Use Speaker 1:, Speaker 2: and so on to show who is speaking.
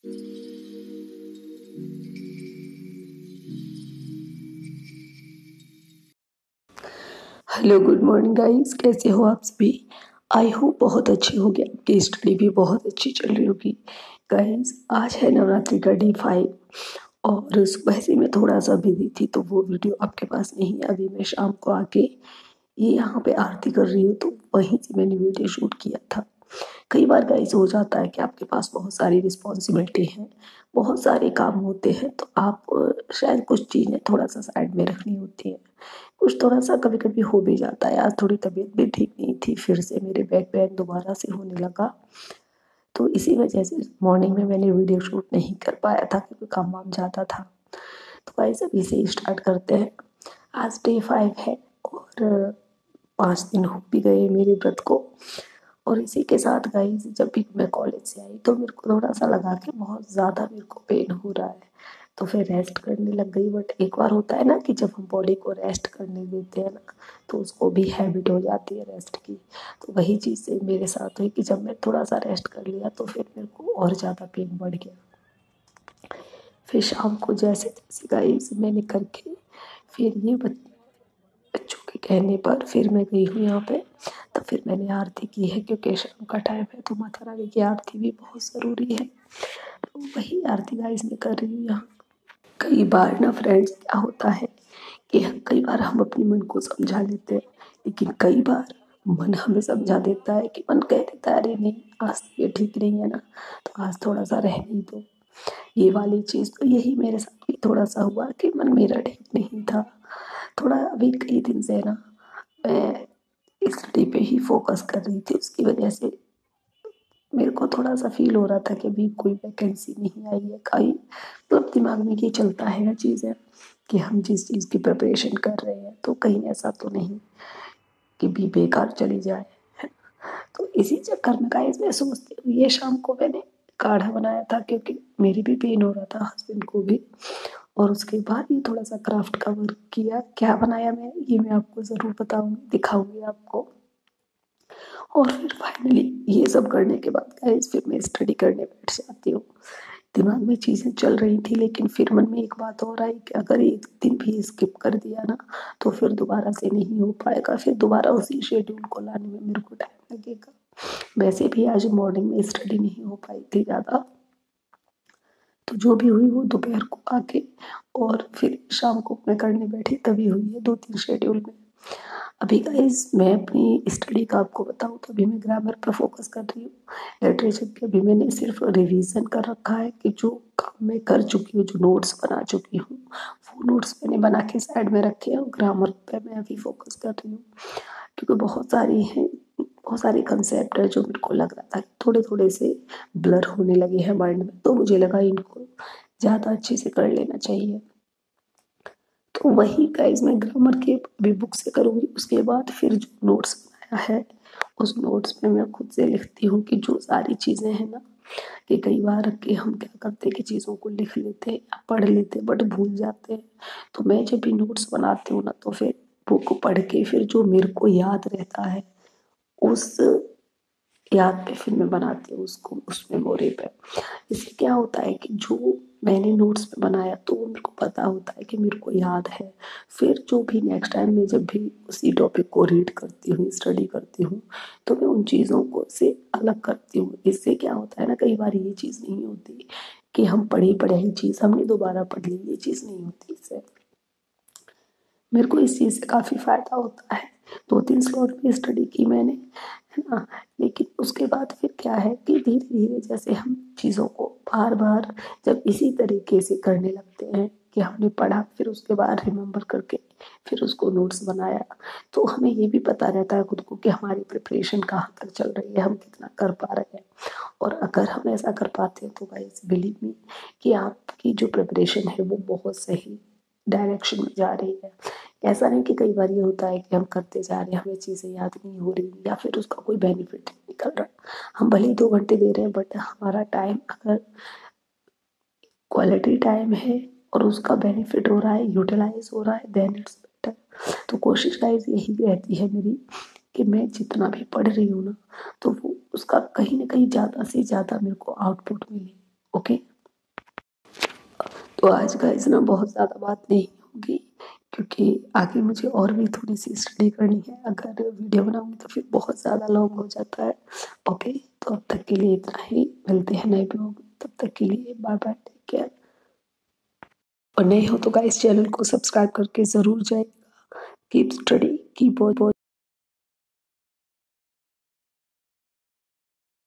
Speaker 1: Hello, good morning guys. कैसे हो आप सभी? आई होप बहुत अच्छे होंगे। आपकी स्टडी भी बहुत अच्छी चल रही होगी। गाइस, आज है नवरात्रि का डे 5 और सुबह से मैं थोड़ा सा बिजी थी तो वो वीडियो आपके पास नहीं है। अभी मैं शाम को आके ये यहाँ पे आरती कर रही हूँ तो वहीं से मैंने वीडियो शूट किया था। कई बार गाइस हो जाता है कि आपके पास बहुत सारी रिस्पॉन्सिबिलिटी हैं, बहुत सारे काम होते हैं तो आप शायद कुछ चीज़ें थोड़ा सा साइड में रखनी होती हैं। कुछ थोड़ा सा कभी कभी हो भी जाता है। आज थोड़ी तबीयत भी ठीक नहीं थी, फिर से मेरे बैक पेन दोबारा से होने लगा तो इसी वजह से मॉर्निंग में मैंने वीडियो शूट नहीं कर पाया था क्योंकि काम वाम ज़्यादा था। तो गाइस अभी से स्टार्ट करते हैं। आज डे 5 है और 5 दिन हो भी गए मेरे व्रत को। और इसी के साथ गाइस जब भी मैं कॉलेज से आई तो मेरे को थोड़ा सा लगा कि बहुत ज़्यादा मेरे को पेन हो रहा है तो फिर रेस्ट करने लग गई। बट एक बार होता है ना कि जब हम बॉडी को रेस्ट करने देते हैं ना तो उसको भी हैबिट हो जाती है रेस्ट की। तो वही चीज़ से मेरे साथ हुई कि जब मैं थोड़ा सा रेस्ट कर लिया तो फिर मेरे को और ज़्यादा पेन बढ़ गया। फिर शाम को जैसे तैसे गाइस मैंने करके फिर ये बच्चों के कहने पर फिर मैं गई हूँ यहाँ पे। तो फिर मैंने आरती की है क्योंकि शाम का टाइम है तो माता रानी की आरती भी बहुत ज़रूरी है। तो वही आरती गाइस मैं कर रही हूँ यहाँ। कई बार ना फ्रेंड्स क्या होता है कि कई बार हम अपने मन को समझा लेते हैं लेकिन कई बार मन हमें समझा देता है कि मन कह देता है अरे नहीं आज ये ठीक नहीं है ना तो आज थोड़ा सा रहने दो। ये वाली चीज़ तो यही मेरे साथ भी थोड़ा सा हुआ कि मन मेरा ठीक नहीं था। थोड़ा अभी कई दिन से ना मैं स्टडी पे ही फोकस कर रही थी, उसकी वजह से मेरे को थोड़ा सा फील हो रहा था कि अभी कोई वैकेंसी नहीं आई है। कहीं मतलब दिमाग में ये चलता है ना चीज़ें कि हम जिस चीज़ की प्रिपरेशन कर रहे हैं तो कहीं ऐसा तो नहीं कि भी बेकार चली जाए, है ना? तो इसी चक्कर में गाइस मैं सोचती हूँ ये शाम को मैंने काढ़ा बनाया था क्योंकि मेरी भी पेन हो रहा था, हस्बैंड को भी। और उसके बाद ये थोड़ा सा क्राफ्ट का वर्क किया। क्या बनाया मैंने ये मैं आपको ज़रूर बताऊंगी, दिखाऊंगी आपको। और फिर फाइनली ये सब करने के बाद गाइस फिर मैं स्टडी करने बैठ जाती हूँ। दिमाग में चीज़ें चल रही थी लेकिन फिर मन में एक बात और आई कि अगर एक दिन भी स्किप कर दिया ना तो फिर दोबारा से नहीं हो पाएगा, फिर दोबारा उसी शेड्यूल को लाने में मेरे को टाइम लगेगा। वैसे भी आज मॉर्निंग में स्टडी नहीं हो पाई थी ज़्यादा, तो जो भी हुई वो दोपहर को आके और फिर शाम को मैं करने बैठी तभी हुई है 2-3 शेड्यूल में। अभी गाइस मैं अपनी स्टडी का आपको बताऊँ तो अभी मैं ग्रामर पर फोकस कर रही हूँ। लिटरेचर के अभी मैंने सिर्फ रिवीजन कर रखा है कि जो काम मैं कर चुकी हूँ, जो नोट्स बना चुकी हूँ वो नोट्स मैंने बना के साइड में रखे हैं और ग्रामर पे मैं अभी फोकस कर रही हूँ क्योंकि बहुत सारे कंसेप्ट है जो मेरे को लग रहा था थोड़े थोड़े से ब्लर होने लगे हैं माइंड में, तो मुझे लगा इनको ज़्यादा अच्छे से कर लेना चाहिए। तो वही गाइज मैं ग्रामर के भी बुक से करूँगी। उसके बाद फिर जो नोट्स बनाया है उस नोट्स में मैं खुद से लिखती हूँ कि जो सारी चीज़ें हैं ना कि कई बार कि हम क्या करते हैं कि चीज़ों को लिख लेते हैं या पढ़ लेते हैं बट भूल जाते हैं। तो मैं जब भी नोट्स बनाती हूँ ना तो फिर बुक को पढ़ के फिर जो मेरे को याद रहता है उस याद पे फिर मैं बनाती हूँ उसको उस मेमोरी पे। इससे क्या होता है कि जो मैंने नोट्स पे बनाया तो वो मेरे को पता होता है कि मेरे को याद है। फिर जो भी नेक्स्ट टाइम मैं जब भी उसी टॉपिक को रीड करती हूँ, स्टडी करती हूँ तो मैं उन चीज़ों को से अलग करती हूँ। इससे क्या होता है ना कई बार ये चीज़ नहीं होती कि हम पढ़ी पढ़ाई चीज़ हमने दोबारा पढ़ ली, ये चीज़ नहीं होती इससे। मेरे को इस चीज़ से काफ़ी फ़ायदा होता है। 2-3 स्लॉट में स्टडी की मैंने, है ना? लेकिन उसके बाद फिर क्या है कि धीरे-धीरे जैसे हम चीज़ों को बार-बार जब इसी तरीके से करने लगते हैं कि हमने पढ़ा फिर उसके बाद रिमेंबर करके फिर उसको नोट्स बनाया, तो हमें ये भी पता रहता है खुद को कि हमारी प्रिपरेशन कहाँ तक चल रही है, हम कितना कर पा रहे हैं। और अगर हम ऐसा कर पाते हैं तो गाइस बिलीव मी कि आपकी जो प्रिपरेशन है वो बहुत सही डायरेक्शन में जा रही है। ऐसा नहीं कि कई बार ये होता है कि हम करते जा रहे हैं, हमें चीज़ें याद नहीं हो रही या फिर उसका कोई बेनिफिट नहीं निकल रहा। हम भले ही 2 घंटे दे रहे हैं बट हमारा टाइम अगर क्वालिटी टाइम है और उसका बेनिफिट हो रहा है, यूटिलाइज हो रहा है देन इट्स बेटर। तो कोशिश गाइस यही रहती है मेरी कि मैं जितना भी पढ़ रही हूँ ना तो वो उसका कहीं ना कहीं ज़्यादा से ज़्यादा मेरे को आउटपुट मिले। ओके। तो आज गाइस ना बहुत ज़्यादा बात नहीं होगी, क्योंकि आगे मुझे और भी थोड़ी सी स्टडी करनी है। अगर वीडियो बनाऊंगी तो फिर बहुत ज़्यादा लॉन्ग हो जाता है। ओके, तो अब तक के लिए इतना ही, मिलते हैं नए ब्लॉग में। तब तक के लिए बाय बाय, टेक केयर। और नए हो तो गाइस चैनल को सब्सक्राइब करके ज़रूर जाइएगा। Keep study, keep